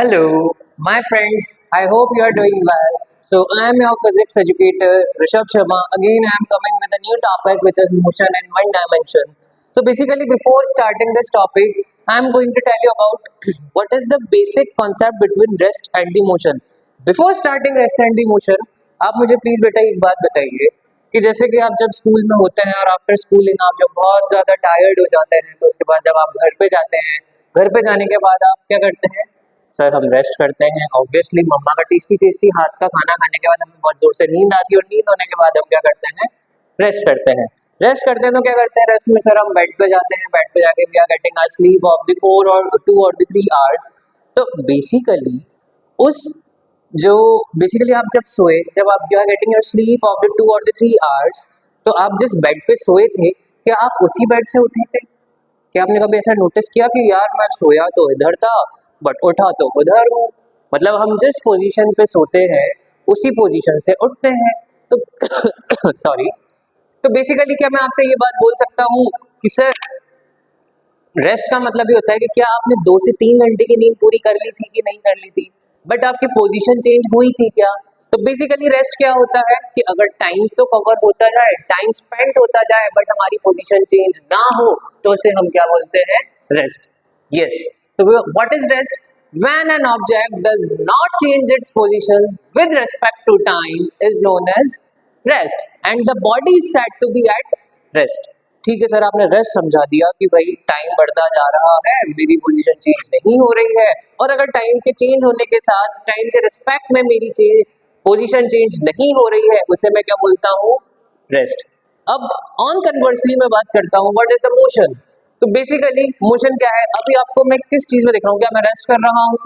Hello, my friends. I hope you are doing well. So, I am your physics educator, Rishabh Sharma. Again, I am coming with a new topic which is motion in one dimension. So, basically, before starting this topic, I am going to tell you about what is the basic concept between rest and the motion. Before starting rest and the motion, आप मुझे please बेटा एक बात बताइए कि जैसे कि आप जब स्कूल में होते हैं और आफ्टर स्कूलिंग आप जब बहुत ज़्यादा टायर्ड हो जाते हैं तो उसके बाद जब आप घर पे जाते हैं, घर पे जाने के बाद आप क्या करते हैं? सर हम रेस्ट करते हैं। ऑब्वियसली मम्मा का टेस्टी टेस्टी हाथ का खाना खाने के बाद हमें बहुत जोर से नींद आती है और नींद होने के बाद हम क्या करते हैं? रेस्ट करते हैं। रेस्ट करते हैं तो क्या करते हैं? रेस्ट में सर हम बेड पे जाते हैं, बेड पे जाके we are getting a sleep of the 4 और 2 और द 3 आवर्स। तो बेसिकली उस जो बेसिकली आप जब सोए, जब आप you are getting your sleep of the 2 और द 3 आवर्स, तो आप जिस बेड पे सोए थे, क्या आप उसी बेड से उठे थे? क्या आपने कभी ऐसा नोटिस किया कि यार मैं सोया तो इधर था बट उठा तो उधर हूँ? मतलब हम जिस पोजीशन पे सोते हैं उसी पोजीशन से उठते हैं। तो सॉरी। तो बेसिकली क्या मैं आपसे ये बात बोल सकता हूँ कि सर रेस्ट का मतलब ये होता है कि क्या आपने 2 से 3 घंटे की नींद पूरी कर ली थी कि नहीं कर ली थी, बट आपकी पोजीशन चेंज हुई थी क्या? तो बेसिकली रेस्ट क्या होता है कि अगर टाइम तो कवर होता जाए, टाइम स्पेंड होता जाए, बट हमारी पोजीशन चेंज ना हो, तो उसे हम क्या बोलते हैं? रेस्ट। यस। तो what is rest? When an object does not change its position with respect to time is known as rest and the body is said to be at rest. ठीक है सर, आपने rest समझा दिया कि भाई time बढ़ता जा रहा है, मेरी पोजीशन चेंज नहीं हो रही है, और अगर टाइम के चेंज होने के साथ टाइम के रिस्पेक्ट में मेरी पोजीशन चेंज नहीं हो रही है, उसे मैं क्या बोलता हूँ? रेस्ट। अब ऑन कन्वर्सली मैं बात करता हूँ, व्हाट इज द मोशन? तो बेसिकली मोशन क्या है? अभी आपको मैं किस चीज में दिख रहा हूँ? क्या मैं रेस्ट कर रहा हूँ?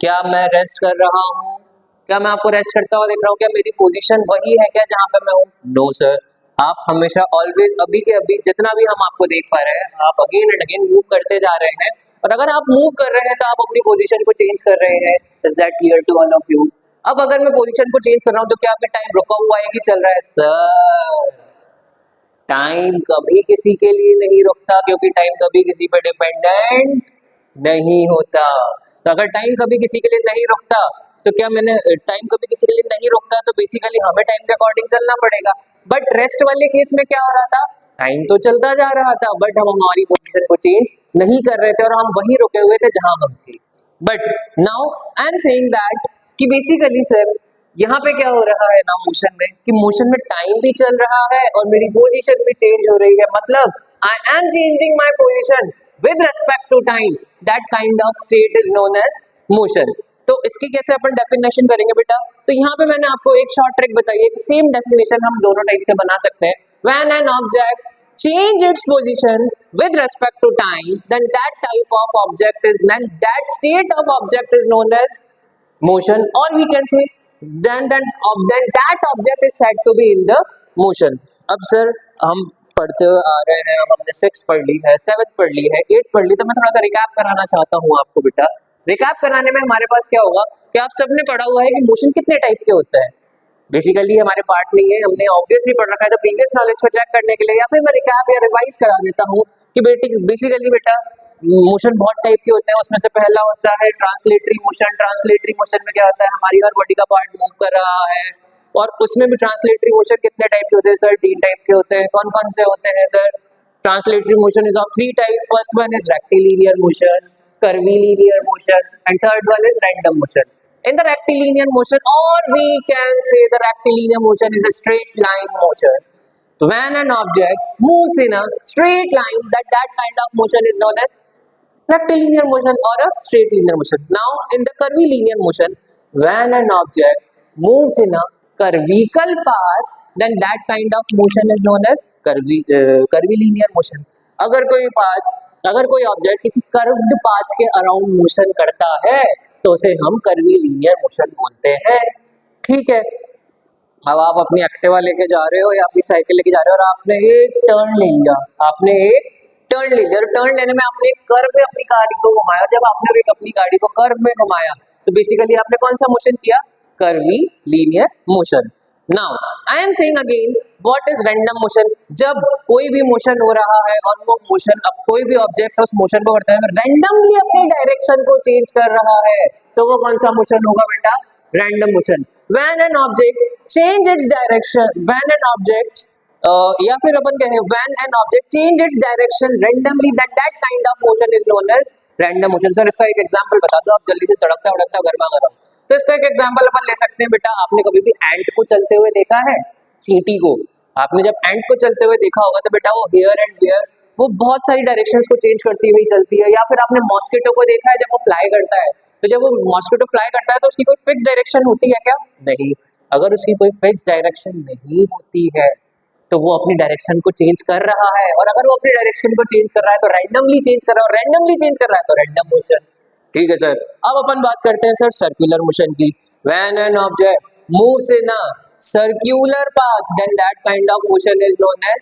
क्या मैं रेस्ट कर रहा हूँ? क्या मैं आपको रेस्ट करता हुआ दिख रहा हूँ? क्या मेरी पोजीशन वही है क्या जहाँ पे मैं हूँ? No sir. आप हमेशा ऑलवेज अभी के अभी जितना भी हम आपको देख पा रहे हैं, आप अगेन एंड अगेन मूव करते जा रहे हैं, और अगर आप मूव कर रहे हैं तो आप अपनी पोजीशन को चेंज कर रहे हैं। Is that clear to all of you? अब अगर मैं पोजीशन को चेंज कर रहा हूँ तो क्या आपका टाइम रुका हुआ है कि चल रहा है? सर टाइम कभी किसी के लिए नहीं रुकता, क्योंकि टाइम कभी किसी पे डिपेंडेंट नहीं होता। तो अगर टाइम कभी किसी के लिए नहीं रुकता, तो क्या मैंने टाइम कभी किसी के लिए नहीं रुकता, तो बेसिकली हमें टाइम के अकॉर्डिंग चलना पड़ेगा। बट रेस्ट वाले केस में क्या हो रहा था? टाइम तो चलता जा रहा था, बट हम हमारी पोजीशन को चेंज नहीं कर रहे थे और हम वहीं रुके हुए थे जहां हम थे। But now I am saying that कि बेसिकली सर यहाँ पे क्या हो रहा है ना मोशन में, कि मोशन में टाइम भी चल रहा है और मेरी पोजीशन भी चेंज हो रही है। मतलब I am changing my position with respect to time. That kind of state is known as motion. तो इसकी कैसे अपन डेफिनेशन करेंगे बेटा? तो यहाँ पे मैंने आपको एक शॉर्ट ट्रिक बताई है कि सेम डेफिनेशन हम दोनों टाइप से बना सकते हैं। When an object change its position with respect to time, then that type of object is then that state of object is known as motion, or we can say then that object is said to be in the motion. अब sir हम पढ़ते हुए आ रहे हैं, अब हमने 6 पढ़ ली है, 7 पढ़ ली है, 8 पढ़ ली, तो मैं थोड़ा सा रिकैप कराना चाहता हूँ आपको बेटा। रिकैप कराने में हमारे पास क्या होगा कि आप सबने पढ़ा हुआ है कि मोशन कितने टाइप के होते हैं। बेसिकली हमारे पार्ट नहीं है, हमने ऑब्वियसली पढ़ रखा है, तो प्रीवियस नॉलेज को चेक करने के लिए या फिर मैं रिकैप या रिवाइज करा देता हूँ कि बेसिकली बेटा मोशन बहुत टाइप के होते हैं। उसमें से पहला होता है ट्रांसलेटरी मोशन। ट्रांसलेटरी मोशन में क्या होता है? हमारी हर बॉडी का पार्ट मूव कर रहा है, और उसमें भी ट्रांसलेटरी मोशन कितने टाइप के होते हैं सर? 3 टाइप के होते हैं। कौन कौन से होते हैं sir? Translatory motion is of 3 types. First one is rectilinear motion, curvilinear motion, and third one is random motion. In the rectilinear motion, or we can say the rectilinear motion is a straight line motion. So when an object moves in a straight line, that kind of motion is known as rectilinear motion or a straight linear motion. Now in the curvilinear motion, when an object moves in a curvical path, then that kind of motion is known as curvilinear motion. अगर कोई path, अगर कोई object किसी curved path के around motion करता है तो उसे हम कर्वीलिनियर मोशन बोलते हैं। ठीक है। अब आप अपनी एक्टिवा लेके जा रहे हो या अपनी साइकिल लेके जा रहे हो और आपने एक टर्न ले लिया, आपने एक टर्न ले लिया, और टर्न लेने में आपने एक कर्व में अपनी गाड़ी को घुमाया। जब आपने एक अपनी गाड़ी को कर्व में घुमाया तो बेसिकली आपने कौन सा मोशन किया? Curvy linear motion. Now I am saying again what is random motion. जब कोई भी मोशन हो रहा है और वो मोशन, अब कोई भी ऑब्जेक्ट उस मोशन को करता है रैंडमली अपनी डायरेक्शन को चेंज कर रहा है, तो वो कौन सा मोशन होगा बेटा? Random motion. When an object change its direction, when an object या फिर अपन कहें when an object change its direction randomly, then that kind of motion is known as random motion. Sir इसका एक एग्जांपल बता दो आप जल्दी से, तड़कता भड़कता गर्मा गर्म। तो इसका एक एग्जांपल अपन ले सकते हैं बेटा, आपने कभी भी एंट को चलते हुए देखा है? चींटी को आपने जब एंट को चलते हुए देखा होगा तो बेटा वो हियर एंड देयर वो बहुत सारी डायरेक्शंस को चेंज करती हुई चलती है। या फिर आपने मॉस्किटो को देखा है जब वो फ्लाई करता है, तो जब वो मॉस्किटो फ्लाई करता है तो उसकी कोई फिक्स डायरेक्शन होती है क्या? नहीं। अगर उसकी कोई फिक्स डायरेक्शन नहीं होती है तो वो अपनी डायरेक्शन को चेंज कर रहा है, और अगर वो अपनी डायरेक्शन को चेंज कर रहा है तो रैंडमली चेंज कर रहा है, और रैंडमली चेंज कर रहा है तो रैंडम मोशन। ठीक है सर। अब अपन बात करते हैं सर सर्कुलर मोशन की। When an object moves in a circular path then that kind of motion is known as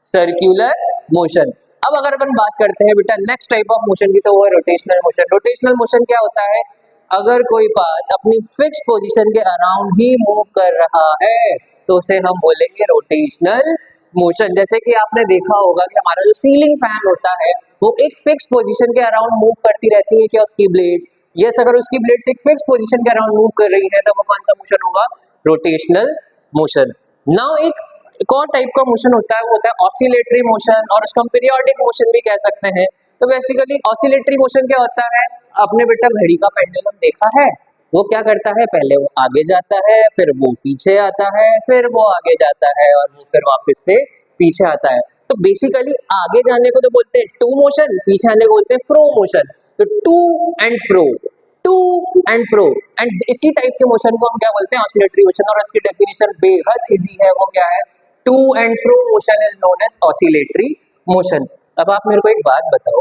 circular motion. अब अगर अपन बात करते हैं बेटा नेक्स्ट टाइप ऑफ मोशन की, तो वो है रोटेशनल मोशन। रोटेशनल मोशन क्या होता है? अगर कोई पाथ अपनी फिक्स पोजीशन के अराउंड ही मूव कर रहा है तो उसे हम बोलेंगे रोटेशनल मोशन। जैसे कि आपने देखा होगा कि हमारा जो सीलिंग फैन होता है वो एक फिक्स पोजीशन के अराउंड मूव करती रहती है क्या उसकी ब्लेड्स? यस, अगर उसकी ब्लेड्स एक फिक्स पोजीशन के अराउंड मूव कर रही है तो वो कौन सा मोशन होगा? Rotational motion. नाउ एक और टाइप का मोशन होता है, वो होता है ऑसिलेटरी मोशन, और उसको हम पीरियोडिक मोशन भी कह सकते हैं। तो बेसिकली ऑसिलेटरी मोशन क्या होता है? आपने बेटा घड़ी का पेंडुलम देखा है? वो क्या करता है? पहले वो आगे जाता है, फिर वो पीछे आता है, फिर वो आगे जाता है, और वो फिर वापस से पीछे आता है। तो बेसिकली आगे जाने को तो बोलते हैं टू मोशन, पीछे आने को बोलते हैं फ्रो मोशन। तो to and fro, to and fro, and इसी टाइप के मोशन को हम क्या बोलते हैं? Oscillatory motion. और इसकी डेफिनेशन बेहद इजी है, वो क्या है? To and fro motion is known as oscillatory motion. अब आप मेरे को एक बात बताओ,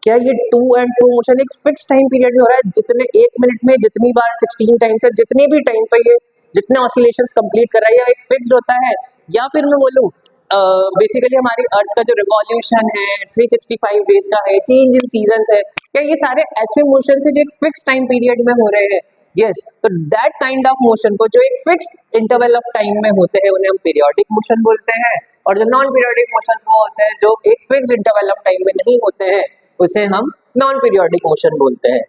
क्या ये टू एंड फ्रो मोशन एक फिक्स टाइम पीरियड में हो रहा है? जितने एक मिनट में जितनी बार 16 टाइम्स है, जितने भी टाइम पे ये जितने ऑसिलेशंस कंप्लीट कर रहा है, या एक फिक्स्ड होता है? या फिर मैं बोलूं बेसिकली हमारी अर्थ का जो रिवॉल्यूशन है 365 डेज का है, चेंज इन सीजन्स है, क्या ये सारे ऐसे मोशन है जो एक फिक्स टाइम पीरियड में हो रहे हैं? यस। तो दैट काइंड ऑफ मोशन को जो एक फिक्स इंटरवल ऑफ टाइम में होते हैं उन्हें हम पीरियोडिक मोशन बोलते हैं, और जो नॉन पीरियोडिक मोशंस वो होते हैं जो एक फिक्स इंटरवल ऑफ टाइम में नहीं होते हैं, उसे हम नॉन पीरियोडिक मोशन बोलते हैं।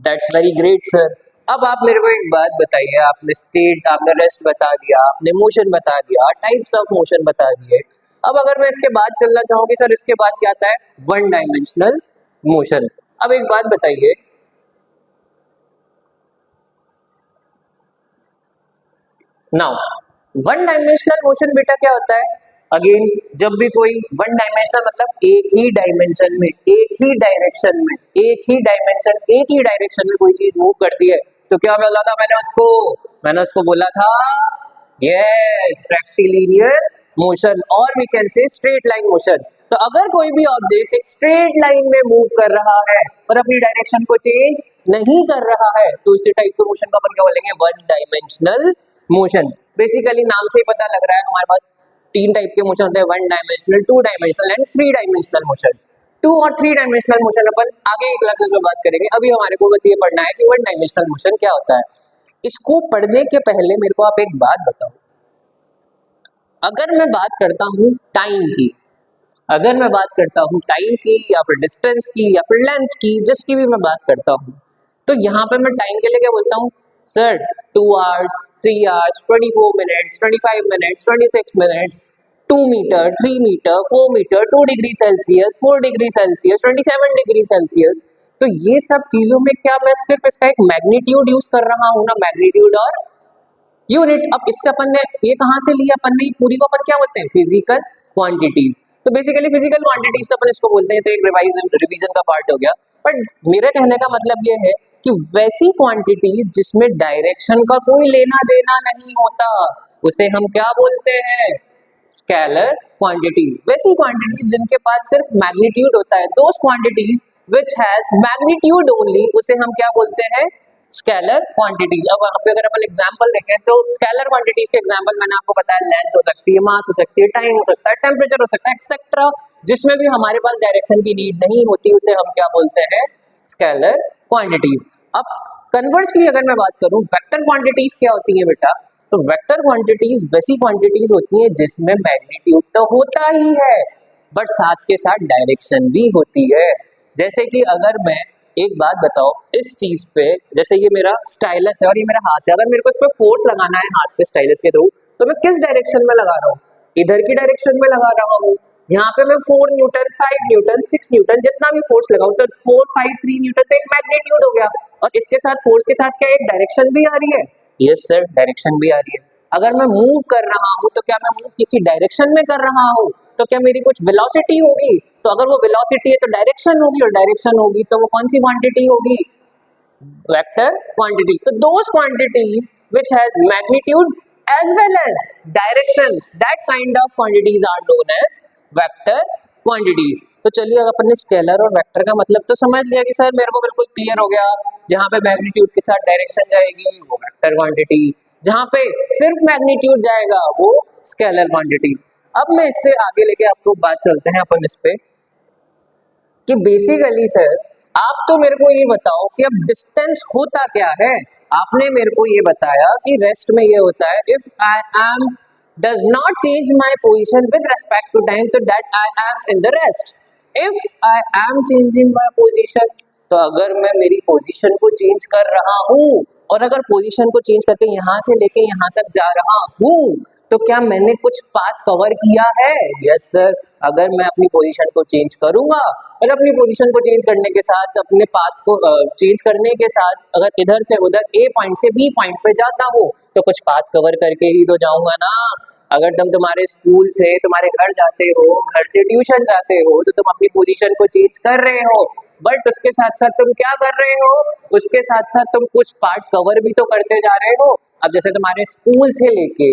That's very great sir. अब आप मेरे को एक बात बताइए, आपने स्टेट, आपने रेस्ट बता दिया, आपने मोशन बता दिया, टाइप्स ऑफ मोशन बता दिए। अब अगर मैं इसके बाद चलना चाहूँ कि सर इसके बाद क्या आता है? One dimensional motion. अब एक बात बताइए, नाउ वन डायमेंशनल मोशन बेटा क्या होता है? अगेन जब भी कोई वन डायमेंशनल मतलब एक ही डायमेंशन में, एक ही डायरेक्शन में, एक ही डायमेंशन, एक ही डायरेक्शन में कोई चीज मूव करती है, तो क्या बोला था मैंने उसको बोला था यस, रेक्टिलिनियर मोशन, और we can say straight line motion. तो अगर कोई भी ऑब्जेक्ट एक स्ट्रेट लाइन में मूव कर रहा है और अपनी डायरेक्शन को चेंज नहीं कर रहा है तो इसी टाइप के मोशन को अपन क्या बोलेंगे? One dimensional motion. बेसिकली नाम से ही पता लग रहा है हमारे पास तीन टाइप के मोशन होते हैं, one dimensional, two dimensional and three dimensional motion. Two और थ्री डायमेंशनल मोशन अपन आगे की क्लासेस में बात करेंगे। अभी हमारे को बस ये पढ़ना है कि वन डायमेंशनल मोशन क्या होता है। इसको पढ़ने के पहले मेरे को आप एक बात बताओ, अगर मैं बात करता हूँ टाइम की, अगर मैं बात करता हूँ टाइम की या फिर डिस्टेंस की या फिर लेंथ की, जिसकी भी मैं बात करता हूँ, तो यहाँ पे मैं टाइम के लिए क्या बोलता हूँ? Sir 2 hours, 3 hours, 24 minutes, 25 minutes, 26 minutes, 2 metre, 3 metre, 4 metre, 2 degree Celsius, 4 degree Celsius, 27 degree Celsius. तो ये सब चीजों में क्या मैं सिर्फ इसका एक मैग्नीट्यूड यूज कर रहा हूँ ना, मैग्नीट्यूड और यूनिट। अब इससे अपन ने ये कहाँ से लिया? अपन ने पूरी को अपन क्या बोलते हैं? Physical quantities. तो बेसिकली फिजिकल क्वांटिटीज तो अपन इसको बोलते हैं, तो एक रिवीजन का पार्ट हो गया। बट मेरे कहने का मतलब ये है कि वैसी क्वांटिटीज जिसमें डायरेक्शन का कोई लेना देना नहीं होता उसे हम क्या बोलते हैं? Scalar quantities. वैसी क्वांटिटीज जिनके पास सिर्फ मैग्नीट्यूड होता है, those quantities which has magnitude only, उसे हम क्या बोलते हैं? Scalar quantities. अब वहां पे अगर अपन एग्जांपल देखें तो स्केलर क्वांटिटीज के एग्जांपल मैंने आपको बताया, लेंथ हो सकती है, मास हो सकती है, टाइम हो सकता है, टेम्परेचर हो सकता है, एक्सेट्रा। जिसमें भी हमारे पास डायरेक्शन की नीड नहीं होती उसे हम क्या बोलते हैं? Scalar quantities. अब कन्वर्सली अगर मैं बात करूं वेक्टर क्वांटिटीज क्या होती है बेटा? तो वेक्टर क्वांटिटीज वैसी क्वांटिटीज होती हैं जिसमें मैग्नीट्यूड तो होता ही है बट साथ के साथ डायरेक्शन भी होती है। जैसे कि अगर मैं एक बात बताओ, इस चीज पे जैसे ये मेरा स्टाइलस है और ये मेरा हाथ है, अगर मेरे को इस पे फोर्स लगाना है हाथ पे स्टाइलस के थ्रू, तो मैं किस डायरेक्शन में लगा रहा हूँ? इधर की डायरेक्शन में लगा रहा हूँ। यहाँ पे मैं 4 न्यूटन 5 न्यूटन 6 न्यूटन जितना भी फोर्स लगाऊं तो 4 5 3 न्यूटन तो एक मैग्नीट्यूड हो गया, और इसके साथ फोर्स के साथ क्या एक डायरेक्शन भी आ रही है? यस सर, डायरेक्शन भी आ रही है। अगर मैं मूव कर रहा हूं तो क्या मैं मूव किसी डायरेक्शन में कर रहा हूं? तो क्या मेरी कुछ वेलोसिटी होगी? तो अगर वो वेलोसिटी है तो डायरेक्शन होगी, और डायरेक्शन होगी तो वो कौन सी क्वांटिटी होगी? Vector quantities. So those quantities which has magnitude as well as direction, that kind of quantities are known as vector quantities. तो चलिए अब अपन ने स्केलर और वेक्टर का मतलब तो समझ लिया कि सर मेरे को बिल्कुल क्लियर हो गया, जहाँ पे मैग्नीट्यूड के साथ डायरेक्शन जाएगी वो वेक्टर क्वांटिटी, जहाँ पे सिर्फ मैग्नीट्यूड जाएगा वो स्केलर क्वांटिटीज। अब मैं इससे आगे लेके आपको बात चलते हैं अपन इस पे कि बेसिकली सर आप तो मेरे को ये बताओ कि अब डिस्टेंस होता क्या है। आपने मेरे को ये बताया कि रेस्ट में ये होता है if I am does not change my position with respect to time तो that I am in the rest. If I am changing my position, तो अगर मैं मेरी पोजीशन को चेंज कर रहा हूँ और अगर पोजीशन को चेंज करके यहाँ से लेके यहाँ तक जा रहा हूँ तो क्या मैंने कुछ पाथ कवर किया है? यस सर, अगर मैं अपनी पोजीशन को चेंज करूंगा और अपनी पोजीशन को चेंज करने के साथ अपने पाथ को चेंज करने के साथ अगर इधर से उधर ए पॉइंट से बी पॉइंट पे जाता हूँ तो कुछ पाथ कवर करके ही तो जाऊंगा ना। अगर तुम तुम्हारे स्कूल से तुम्हारे घर जाते हो, घर से ट्यूशन जाते हो, तो तुम अपनी पोजीशन को चेंज कर रहे हो, बट उसके साथ साथ तुम क्या कर रहे हो? उसके साथ साथ तुम कुछ पार्ट कवर भी तो करते जा रहे हो। अब जैसे तुम्हारे स्कूल से लेके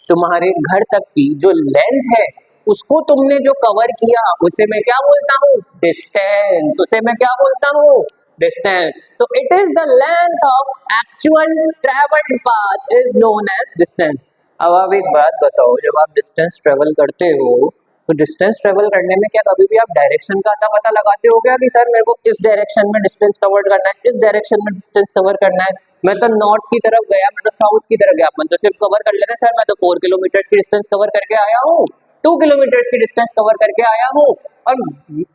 तुम्हारे घर तक की जो लेंथ है उसको तुमने जो कवर किया उसे मैं क्या बोलता हूँ? डिस्टेंस। उसे मैं क्या बोलता हूँ? डिस्टेंस। तो it is the length of actual travelled path is known as distance. अब आप एक बात बताओ, जब आप डिस्टेंस ट्रेवल करते हो तो डिस्टेंस ट्रेवल करने में क्या कभी भी आप डायरेक्शन का अता पता लगाते हो क्या कि सर मेरे को इस डायरेक्शन में डिस्टेंस कवर करना है, इस डायरेक्शन में डिस्टेंस कवर करना है? मैं तो नॉर्थ की तरफ गया, मैं तो साउथ की तरफ गया, मैं तो सिर्फ कवर कर लेना सर मैं तो 4 किलोमीटर की डिस्टेंस कवर करके आया हूँ, 2 किलोमीटर की डिस्टेंस कवर करके आया हूँ। और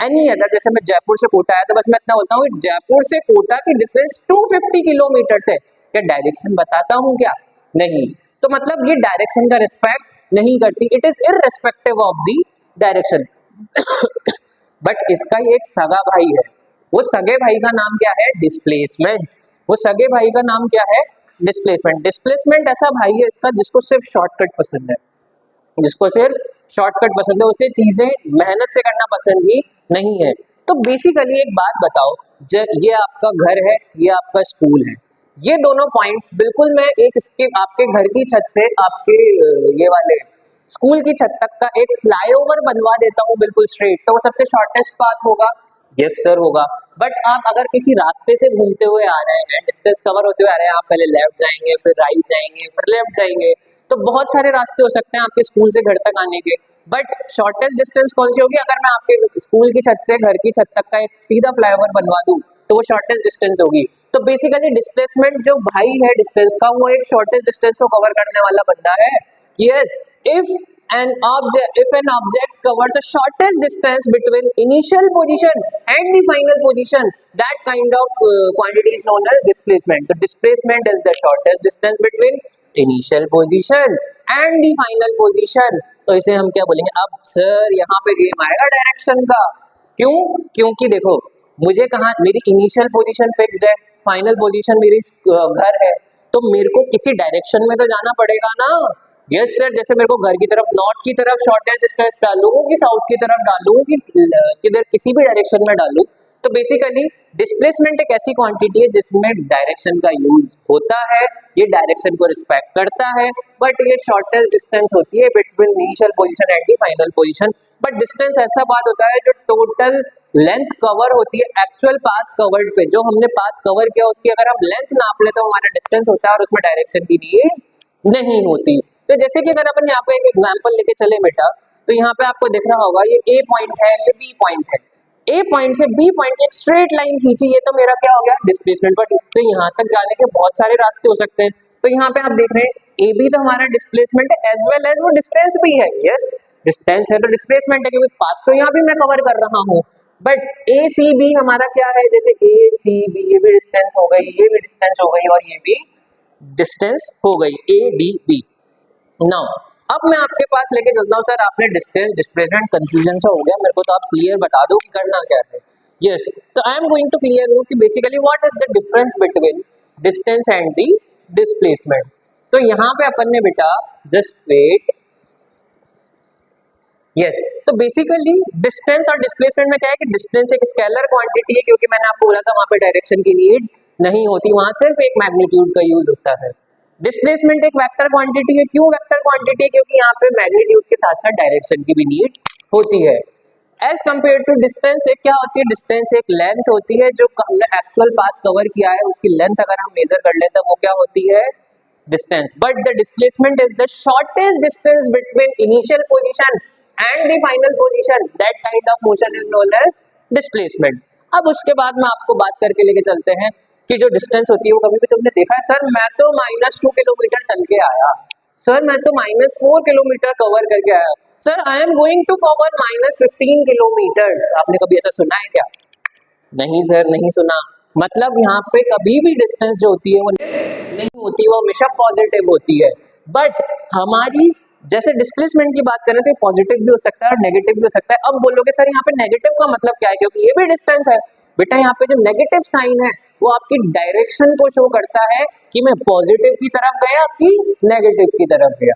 एनी अदर, जैसे मैं जयपुर से कोटा आया तो बस मैं इतना बोलता हूँ जयपुर से कोटा की डिस्टेंस 250 किलोमीटर है। क्या डायरेक्शन बताता हूँ क्या? नहीं। तो मतलब ये डायरेक्शन का रिस्पेक्ट नहीं करती, it is irrespective of the direction. But इसका ये एक सगा भाई है, वो सगे भाई का नाम क्या है? डिस्प्लेसमेंट। वो सगे भाई का नाम क्या है? डिस्प्लेसमेंट। डिस्प्लेसमेंट ऐसा भाई है इसका जिसको सिर्फ शॉर्टकट पसंद है, जिसको सिर्फ शॉर्टकट पसंद है, उसे चीजें मेहनत से करना पसंद ही नहीं है। तो बेसिकली एक बात बताओ, ये आपका घर है, ये आपका स्कूल है, ये दोनों पॉइंट्स बिल्कुल मैं एक इसके आपके घर की छत से आपके ये वाले स्कूल की छत तक का एक फ्लाईओवर बनवा देता हूँ बिल्कुल स्ट्रेट, तो वो सबसे शॉर्टेस्ट पाथ होगा। यस सर होगा। बट आप अगर किसी रास्ते से घूमते हुए आ रहे हैं, डिस्टेंस कवर होते हुए आ रहे हैं, आप पहले लेफ्ट जाएंगे फिर राइट जाएंगे फिर लेफ्ट जाएंगे, तो बहुत सारे रास्ते हो सकते हैं आपके स्कूल से घर तक आने के। बट शॉर्टेस्ट डिस्टेंस कौन सी होगी? अगर मैं आपके स्कूल की छत से घर की छत तक का एक सीधा फ्लाईओवर बनवा दूं तो वो शॉर्टेस्ट डिस्टेंस होगी। तो बेसिकली डिस्प्लेसमेंट जो भाई है डिस्टेंस का, वो एक शॉर्टेस्ट डिस्टेंस को कवर करने वाला बंदा है। Yes, if an object covers a shortest distance between initial position and the final position, that kind of quantity is known as displacement. The displacement is the shortest distance between initial position and the final position. तो इसे हम क्या बोलेंगे? अब sir यहाँ पे game आएगा direction का। क्यों? क्योंकि देखो मुझे कहाँ, मेरी इनिशियल पोजीशन फिक्स्ड है, फाइनल पोजीशन मेरी घर है, तो मेरे को किसी डायरेक्शन में तो जाना पड़ेगा ना। यस सर, जैसे मेरे को घर की तरफ नॉर्थ की तरफ शॉर्टेस्ट डिस्टेंस डालूं कि साउथ की तरफ डालूं कि किधर किसी भी डायरेक्शन में डालूं, तो बेसिकली डिस्प्लेसमेंट एक ऐसी क्वांटिटी है जिसमें डायरेक्शन का यूज होता है, ये डायरेक्शन को रिस्पेक्ट करता है, बट ये शॉर्टेस्ट डिस्टेंस होती है between initial position and the final position. But distance ऐसा बात होता है जो टोटल लेंथ कवर होती है एक्चुअल पाथ कवर्ड पे, जो हमने पाथ कवर किया उसकी अगर हम लेंथ नाप ले तो हमारा डिस्टेंस होता है और उसमें डायरेक्शन की नीड नहीं होती। तो जैसे कि अगर अपन यहाँ पे एक एग्जांपल लेके चले बेटा, तो यहाँ पे आपको दिख रहा होगा ये ए पॉइंट है, ये बी पॉइंट है, ए पॉइंट से बी पॉइंट एक स्ट्रेट लाइन खींची, ये तो मेरा क्या हो गया? डिस्प्लेसमेंट। बट इससे यहाँ तक जाने के बहुत सारे रास्ते हो सकते हैं। तो यहाँ पे आप देख रहे हैं ए बी तो हमारा डिस्प्लेसमेंट है एज वेल एज वो डिस्टेंस भी है। यस, डिस्टेंस है तो डिस्प्लेसमेंट है, क्योंकि पाथ तो यहाँ भी मैं कवर कर रहा हूँ। बट ए सी बी हमारा क्या है, जैसे ए सी बी ये भी डिस्टेंस हो गई, ये भी डिस्टेंस हो गई और ये भी डिस्टेंस हो गई, ए डी बी। नाउ अब मैं आपके पास लेके चलता हूँ, सर आपने डिस्टेंस डिस्प्लेसमेंट कंफ्यूजन सा हो गया मेरे को, तो आप क्लियर बता दो कि करना क्या है। यस, तो I am going to clear you कि basically what is the difference between distance and the displacement. तो यहाँ पे अपन ने बेटा जस्ट वेट, यस तो बेसिकली डिस्टेंस और डिस्प्लेसमेंट में क्या है कि डिस्टेंस एक स्केलर क्वांटिटी है, क्योंकि मैंने आपको बोला था वहां पे डायरेक्शन की नीड नहीं होती, वहां सिर्फ एक मैग्नीट्यूड का यूज होता है। डिस्प्लेसमेंट एक वेक्टर क्वांटिटी है। क्यों वेक्टर क्वांटिटी है? क्योंकि यहाँ पे मैग्नीट्यूड के साथ साथ डायरेक्शन की भी नीड होती है। एज कंपेयर टू डिस्टेंस एक क्या होती है, डिस्टेंस एक लेंथ होती है, जो हमने एक्चुअल पाथ कवर किया है उसकी लेंथ अगर हम मेजर कर लेते हैं वो क्या होती है, distance. But the displacement is the shortest distance between initial position and the final position, that kind of motion is known as displacement. अब उसके बाद में आपको बात करके लेके चलते हैं कि जो डिस्टेंस होती है वो कभी भी तुमने देखा है, सर मैं तो -2 किलोमीटर चल के आया, सर मैं तो -4 किलोमीटर कवर करके आया, sir I am going to cover -15 kilometre. आपने कभी ऐसा सुना है क्या? नहीं सर, नहीं सुना। मतलब यहाँ पे कभी भी डिस्टेंस जो होती है वो नहीं होती, वो हमेशा पॉजिटिव होती है। बट हमारी जैसे डिस्प्लेसमेंट की बात करें तो पॉजिटिव भी हो सकता है और नेगेटिव भी हो सकता है। अब बोलोगे सर यहाँ पे नेगेटिव का मतलब क्या है, क्योंकि ये भी डिस्टेंस है। बेटा यहाँ पे जो नेगेटिव साइन है वो आपकी डायरेक्शन को शो करता है कि मैं पॉजिटिव की तरफ गया कि नेगेटिव की तरफ गया।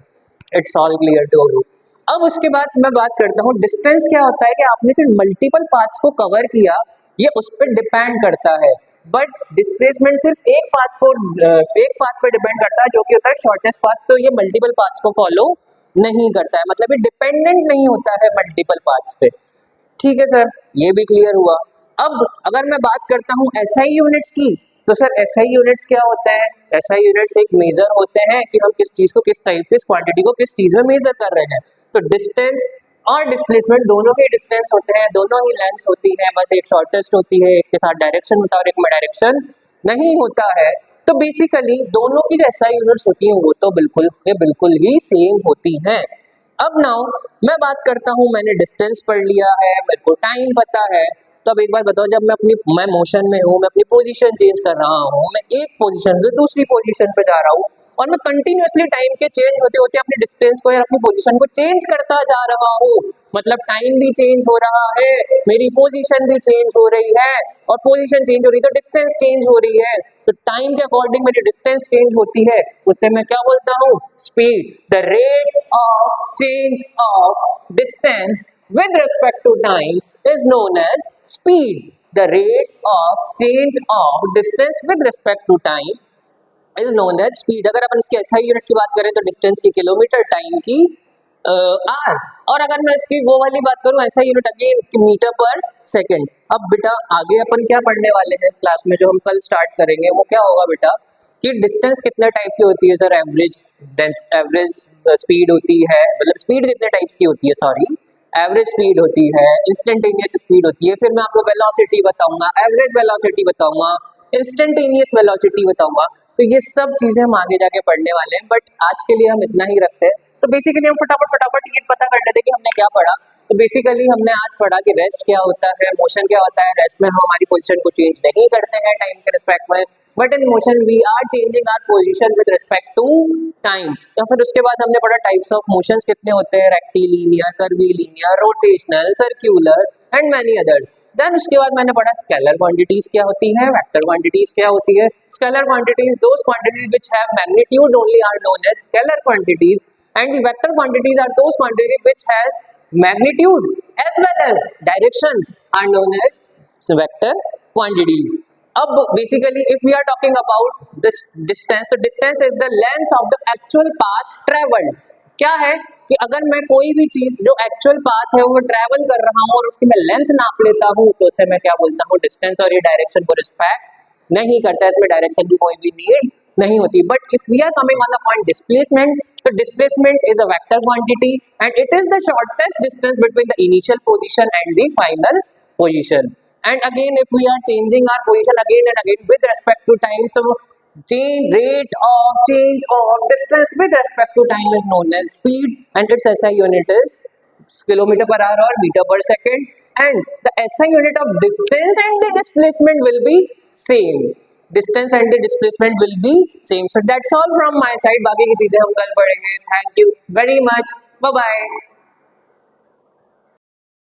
It's all clear to you. अब उसके बाद मैं बात करता हूँ डिस्टेंस क्या होता है कि आपने जो मल्टीपल पाथ्स को कवर किया ये उस पर डिपेंड करता है। बट डिस्प्लेसमेंट सिर्फ एक पाथ पर डिपेंड करता है जो कि होता है शॉर्टेस्ट पाथ, तो ये मल्टीपल पाथ्स को फॉलो नहीं करता है, मतलब ये डिपेंडेंट नहीं होता है मल्टीपल पाथ्स पे। ठीक है सर, ये भी क्लियर हुआ। अब अगर मैं बात करता हूँ एसआई यूनिट्स की, तो सर एसआई यूनिट्स क्या होते हैं? एसआई यूनिट्स एक मेजर होते हैं कि हम किस चीज को किस टाइप किस क्वांटिटी को किस चीज में मेजर कर रहे हैं। तो डिस्टेंस और डिस्प्लेसमेंट दोनों के डिस्टेंस होते हैं, दोनों ही लेंथ होती है, बस एक शॉर्टेस्ट होती है, एक के साथ डायरेक्शन होता है और एक में डायरेक्शन नहीं होता है। तो बेसिकली दोनों की जो एसआई यूनिट्स होती हैं वो तो बिल्कुल ही सेम होती हैं। अब नाउ मैं बात करता हूँ, मैंने डिस्टेंस पढ़ लिया है, मेरे को टाइम पता है, तो अब एक बात बताओ, जब मैं मोशन में हूँ, मैं अपनी पोजीशन चेंज कर रहा हूँ, मैं एक पोजीशन से दूसरी पोजीशन पे जा रहा हूँ और मैं कंटिन्यूअसली टाइम के चेंज होते होते अपनी डिस्टेंस को या अपनी पोजीशन को चेंज करता जा रहा हूँ, मतलब टाइम भी चेंज हो रहा है, मेरी पोजीशन भी चेंज हो रही है, और पोजीशन चेंज हो रही है तो डिस्टेंस चेंज हो रही है। तो टाइम के अकॉर्डिंग मेरी डिस्टेंस चेंज होती है, उससे मैं क्या बोलता हूँ, speed. The rate of change of distance with respect to time is known as speed. The rate of change of distance with respect to time is known as speed. अगर अपन इसकी SI unit की बात करें तो distance की kilometre, time की are, और अगर मैं इसकी वो वाली बात करूं SI यूनिट अगेन मीटर पर सेकंड। अब बेटा आगे अपन क्या पढ़ने वाले हैं इस क्लास में, जो हम कल स्टार्ट करेंगे वो क्या होगा बेटा कि डिस्टेंस कितने टाइप की होती है सर, एवरेज स्पीड होती है, मतलब स्पीड कितने टाइप्स की होती है, सॉरी एवरेज स्पीड होती है, इंस्टेंटेनियस स्पीड होती है, फिर मैं आपको वेलोसिटी बताऊंगा, एवरेज वेलोसिटी बताऊंगा, इंस्टेंटेनियस वेलोसिटी बताऊंगा। तो ये सब चीजें हम आगे जाके पढ़ने वाले हैं, बट आज के लिए हम इतना ही रखते हैं। तो बेसिकली हम फटाफट ये पता कर लेते हैं कि हमने क्या पढ़ा। तो बेसिकली हमने आज पढ़ा कि रेस्ट क्या होता है, मोशन क्या होता है। रेस्ट में हम हमारी पोजीशन को चेंज नहीं करते हैं टाइम के रिस्पेक्ट में, but in motion we are changing our position with respect to time. या फिर उसके बाद हमने पढ़ा टाइप्स ऑफ मोशंस कितने होते हैं, rectilinear, curvilinear, rotational, circular and many others. Then उसके बाद मैंने पढ़ा स्केलर क्वांटिटीज क्या होती है, वेक्टर क्वांटिटीज क्या होती है। Scalar quantities those quantities which have magnitude only are known as scalar quantities, and the vector quantities are those quantities which has magnitude as well as directions are known as vector quantities. अब basically if we are talking about this distance, तो distance is the length of the actual path traveled. क्या है कि अगर मैं कोई भी चीज जो एक्चुअल पाथ है वो ट्रैवल कर रहा हूँ और उसकी मैं लेंथ नाप लेता हूँ तो उसे मैं क्या बोलता हूँ, डिस्टेंस। और ये डायरेक्शन को रिस्पेक्ट नहीं करता है, इसमें डायरेक्शन की कोई भी नीड नहीं होती। But if we are coming on the point displacement, तो displacement is a vector quantity and it is the shortest distance between the initial position and the final position. And again if we are changing our position again and again with respect to time, तो rate of change of distance with respect to time is known as speed, and its SI unit is kilometer per hour or meter per second, and the SI unit of distance and the displacement will be same. Distance and the displacement will be same. So that's all from my side. बाकी की चीजें हम कल पढ़ेंगे. Thank you very much. Bye bye.